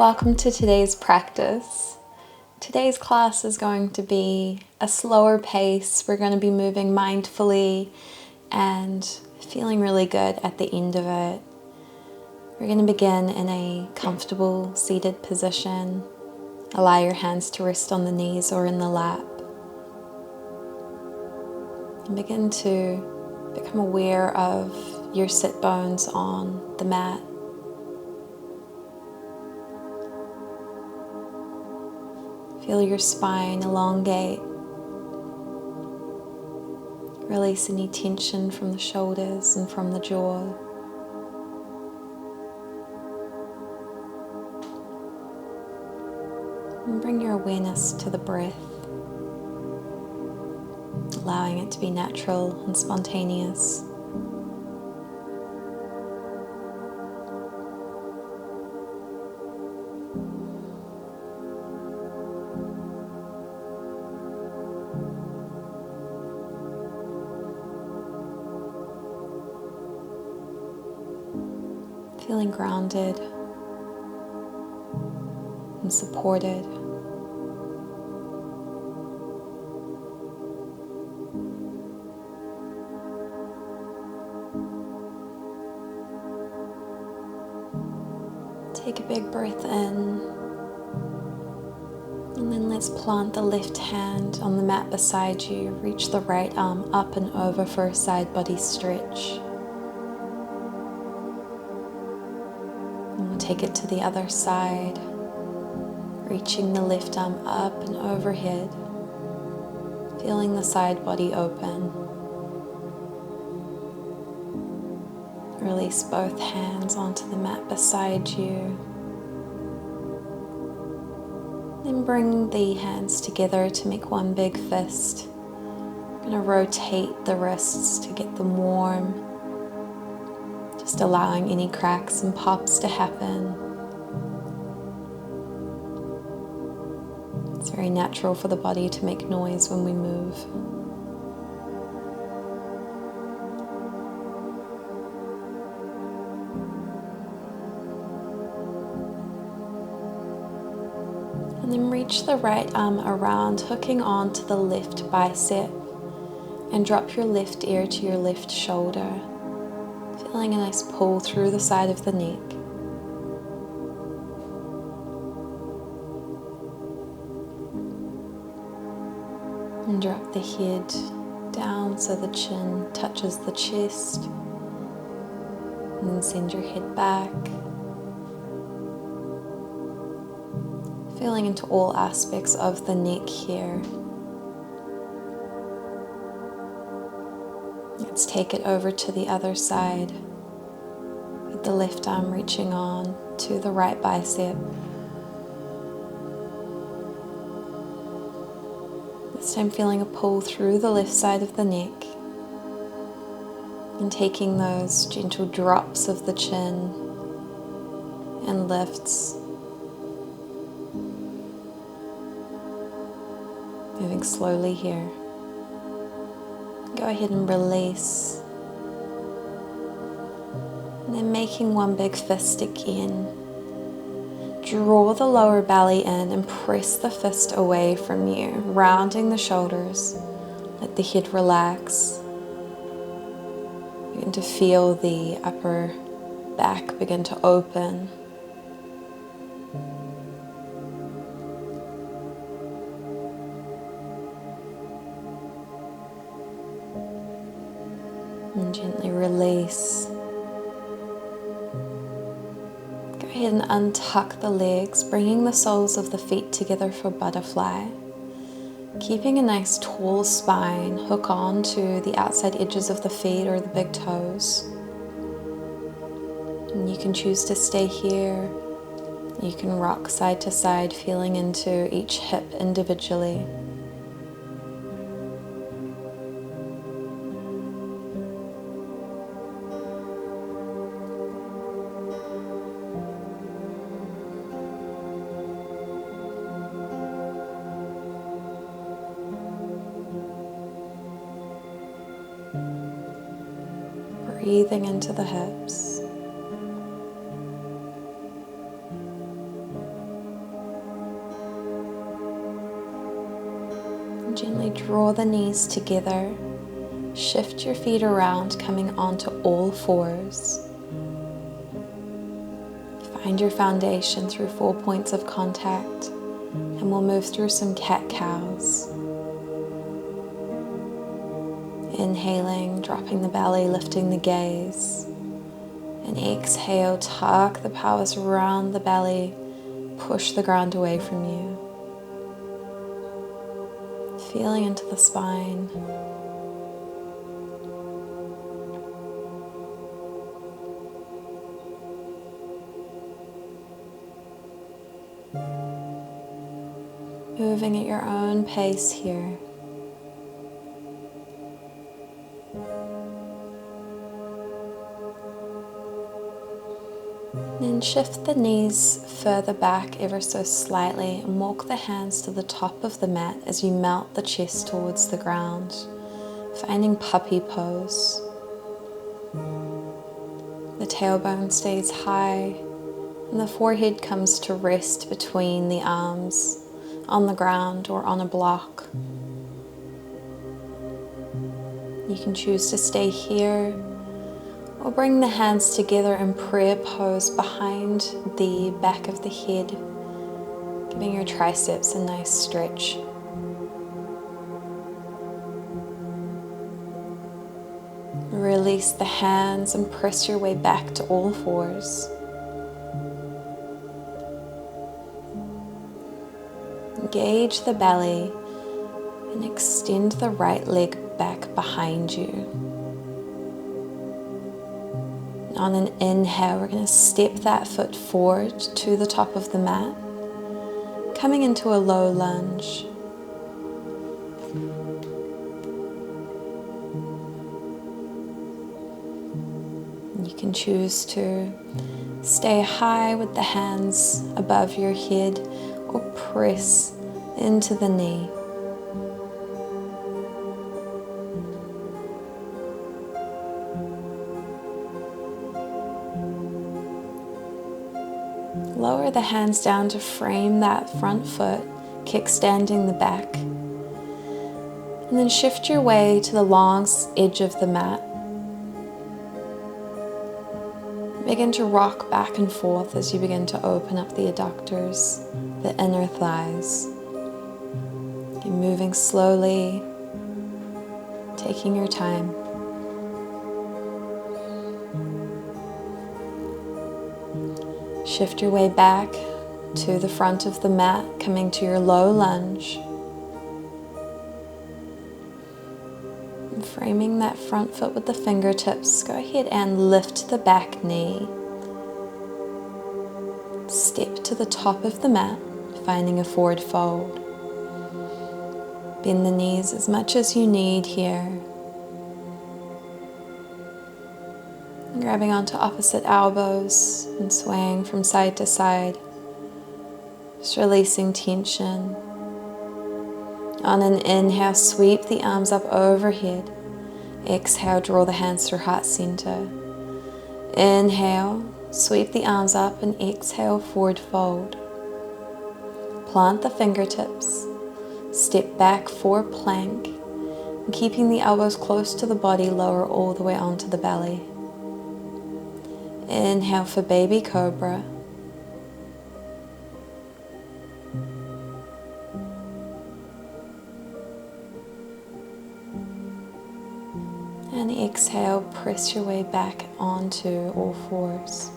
Welcome to today's practice. Today's class is going to be a slower pace. We're going to be moving mindfully and feeling really good at the end of it. We're going to begin in a comfortable seated position. Allow your hands to rest on the knees or in the lap. And begin to become aware of your sit bones on the mat. Feel your spine elongate. Release any tension from the shoulders and from the jaw. And bring your awareness to the breath, allowing it to be natural and spontaneous. Feeling grounded and supported. Take a big breath in, and then let's plant the left hand on the mat beside you. Reach the right arm up and over for a side body stretch. And we'll take it to the other side, reaching the left arm up and overhead, feeling the side body open. Release both hands onto the mat beside you. Then bring the hands together to make one big fist. We're going to rotate the wrists to get them warm. Just allowing any cracks and pops to happen. It's very natural for the body to make noise when we move. And then reach the right arm around, hooking onto the left bicep, and drop your left ear to your left shoulder. Feeling a nice pull through the side of the neck. And drop the head down so the chin touches the chest. And then send your head back. Feeling into all aspects of the neck here. Let's take it over to the other side, with the left arm reaching on to the right bicep. This time feeling a pull through the left side of the neck, and taking those gentle drops of the chin and lifts. Moving slowly here. Go ahead and release. And then making one big fist again. Draw the lower belly in and press the fist away from you, rounding the shoulders. Let the head relax. Begin to feel the upper back begin to open. And gently release. Go ahead and untuck the legs, bringing the soles of the feet together for butterfly. Keeping a nice tall spine, hook on to the outside edges of the feet or the big toes. And you can choose to stay here. You can rock side to side, feeling into each hip individually. Breathing into the hips. Draw the knees together. Shift your feet around, coming onto all fours. Find your foundation through 4 points of contact, and we'll move through some cat-cows. Inhaling, dropping the belly, lifting the gaze. And exhale, tuck the pelvis around the belly, push the ground away from you. Feeling into the spine. Moving at your own pace here. Then shift the knees further back ever so slightly and walk the hands to the top of the mat as you melt the chest towards the ground, finding puppy pose. The tailbone stays high and the forehead comes to rest between the arms on the ground or on a block. You can choose to stay here or bring the hands together in prayer pose behind the back of the head, giving your triceps a nice stretch. Release the hands and press your way back to all fours. Engage the belly and extend the right leg back behind you. On an inhale, we're going to step that foot forward to the top of the mat, coming into a low lunge. You can choose to stay high with the hands above your head or press into the knee. Lower the hands down to frame that front foot, kickstanding the back. And then shift your way to the long edge of the mat. Begin to rock back and forth as you begin to open up the adductors, the inner thighs. You're moving slowly, taking your time. Shift your way back to the front of the mat, coming to your low lunge. And framing that front foot with the fingertips, go ahead and lift the back knee. Step to the top of the mat, finding a forward fold. Bend the knees as much as you need here. Grabbing onto opposite elbows and swaying from side to side. Just releasing tension. On an inhale, sweep the arms up overhead. Exhale, draw the hands through heart center. Inhale, sweep the arms up and exhale, forward fold. Plant the fingertips. Step back for plank. And keeping the elbows close to the body, lower all the way onto the belly. Inhale for baby cobra. And exhale, press your way back onto all fours.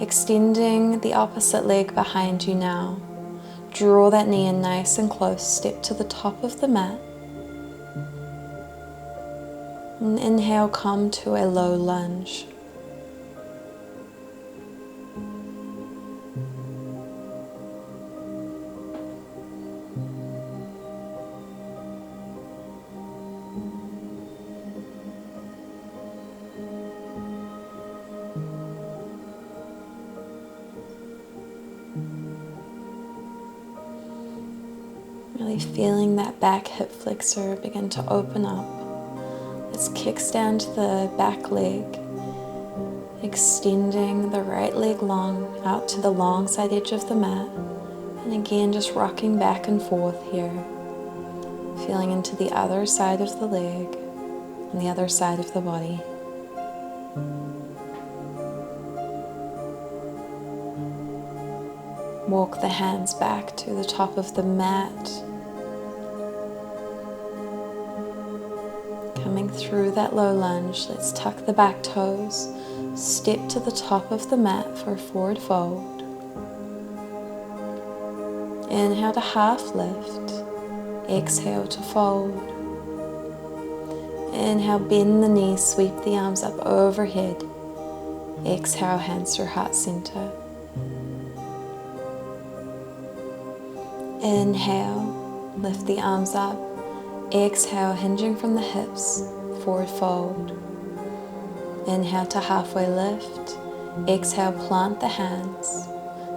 Extending the opposite leg behind you now. Draw that knee in nice and close. Step to the top of the mat. And inhale, come to a low lunge. Really feeling that back hip flexor begin to open up. Let's kickstand the back leg, extending the right leg long out to the long side edge of the mat. And again, just rocking back and forth here. Feeling into the other side of the leg and the other side of the body. Walk the hands back to the top of the mat. Coming through that low lunge, let's tuck the back toes. Step to the top of the mat for a forward fold. Inhale to half lift. Exhale to fold. Inhale, bend the knees, sweep the arms up overhead. Exhale, hands through heart center. Inhale, lift the arms up. Exhale, hinging from the hips, forward fold. Inhale to halfway lift. Exhale, plant the hands.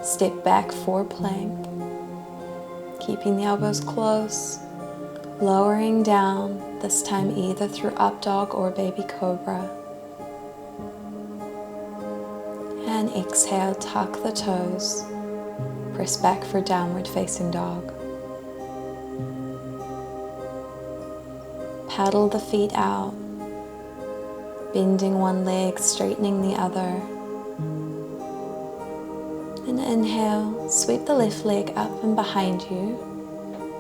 Step back, forward plank. Keeping the elbows close. Lowering down, this time either through up dog or baby cobra. And exhale, tuck the toes. Press back for downward facing dog. Paddle the feet out, bending one leg, straightening the other. And inhale, sweep the left leg up and behind you.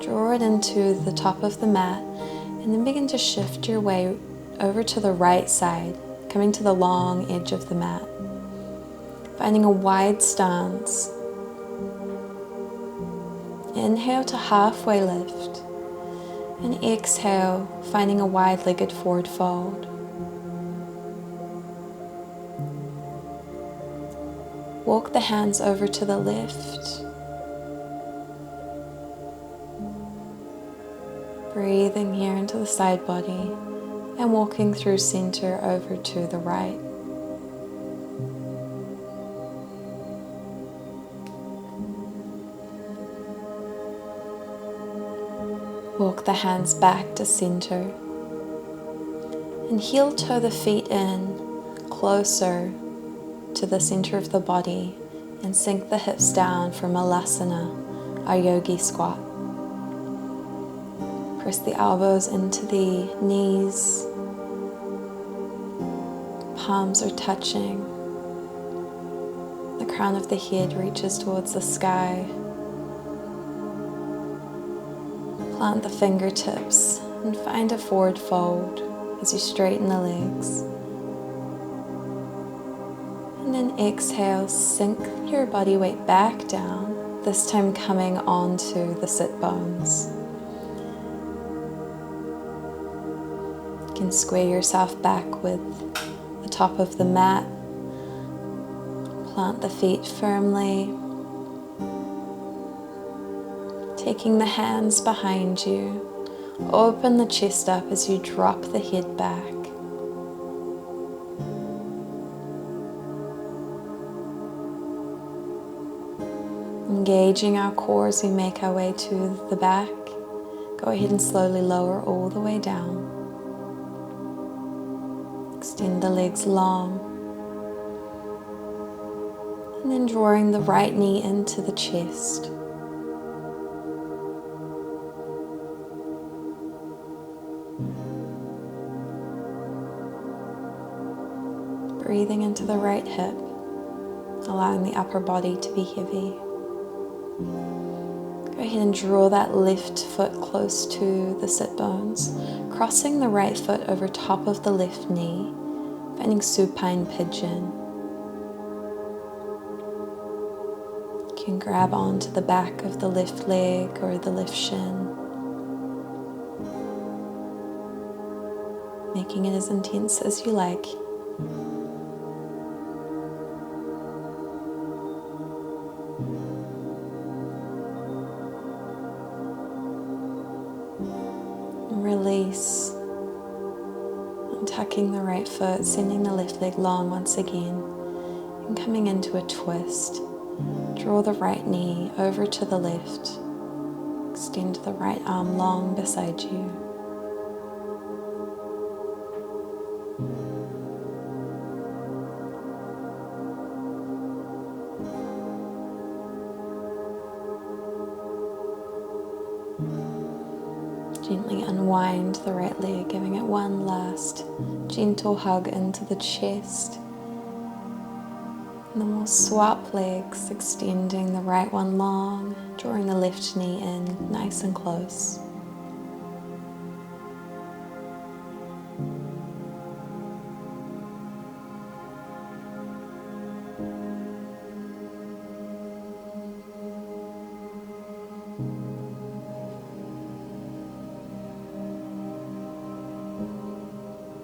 Draw it into the top of the mat, and then begin to shift your way over to the right side, coming to the long edge of the mat. Finding a wide stance. Inhale to halfway lift, and exhale, finding a wide-legged forward fold. Walk the hands over to the left. Breathing here into the side body and walking through center over to the right. Walk the hands back to center and heel toe the feet in closer to the center of the body and sink the hips down for Malasana, our Yogi squat. Press the elbows into the knees. Palms are touching. The crown of the head reaches towards the sky. Plant the fingertips and find a forward fold as you straighten the legs. And then exhale, sink your body weight back down, this time coming onto the sit bones. You can square yourself back with the top of the mat. Plant the feet firmly. Taking the hands behind you, open the chest up as you drop the head back. Engaging our core as we make our way to the back. Go ahead and slowly lower all the way down. Extend the legs long. And then drawing the right knee into the chest. Breathing into the right hip, allowing the upper body to be heavy. Go ahead and draw that left foot close to the sit bones, crossing the right foot over top of the left knee, finding Supine Pigeon. You can grab onto the back of the left leg or the left shin, making it as intense as you like. Release, tucking the right foot, sending the left leg long once again, and coming into a twist. Draw the right knee over to the left, extend the right arm long beside you. Gently unwind the right leg, giving it one last gentle hug into the chest. And then we'll swap legs, extending the right one long, drawing the left knee in nice and close.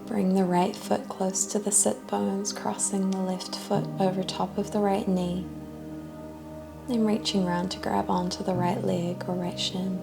Bring the right foot close to the sit bones, crossing the left foot over top of the right knee. Then reaching around to grab onto the right leg or right shin.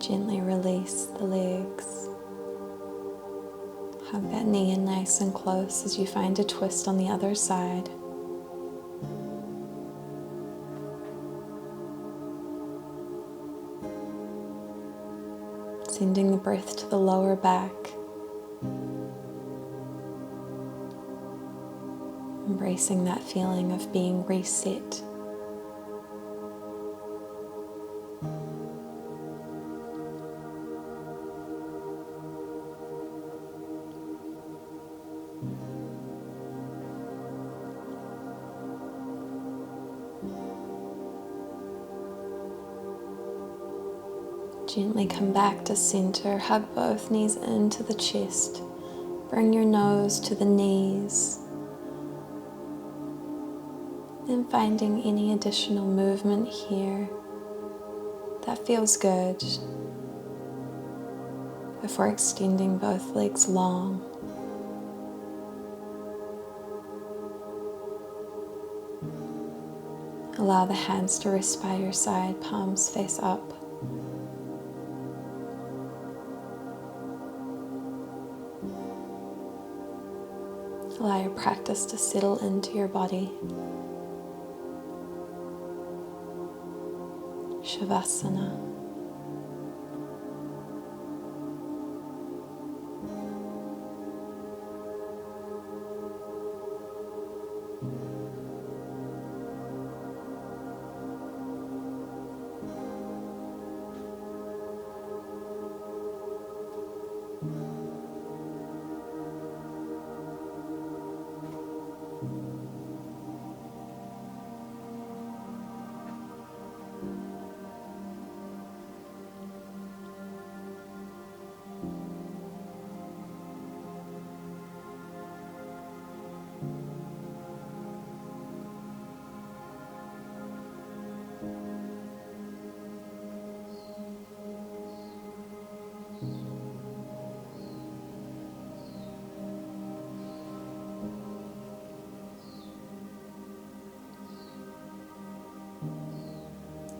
Gently release the legs. Hug that knee in nice and close as you find a twist on the other side. Sending the breath to the lower back. Embracing that feeling of being reset. Gently come back to center, hug both knees into the chest. Bring your nose to the knees. And finding any additional movement here that feels good before extending both legs long. Allow the hands to rest by your side, palms face up. Allow your practice to settle into your body. Shavasana.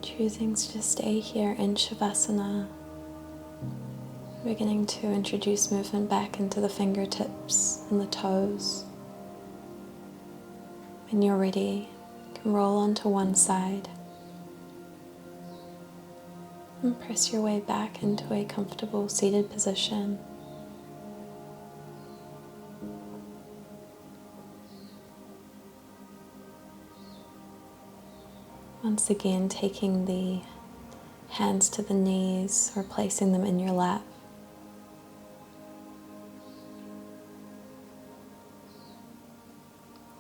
Choosing to stay here in Shavasana, beginning to introduce movement back into the fingertips and the toes. When you're ready, you can roll onto one side and press your way back into a comfortable seated position. Once again, taking the hands to the knees or placing them in your lap.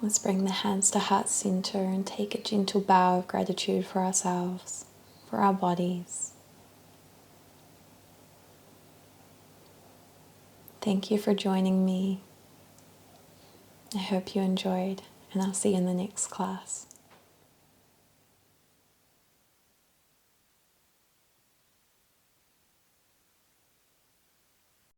Let's bring the hands to heart center and take a gentle bow of gratitude for ourselves, for our bodies. Thank you for joining me. I hope you enjoyed, and I'll see you in the next class.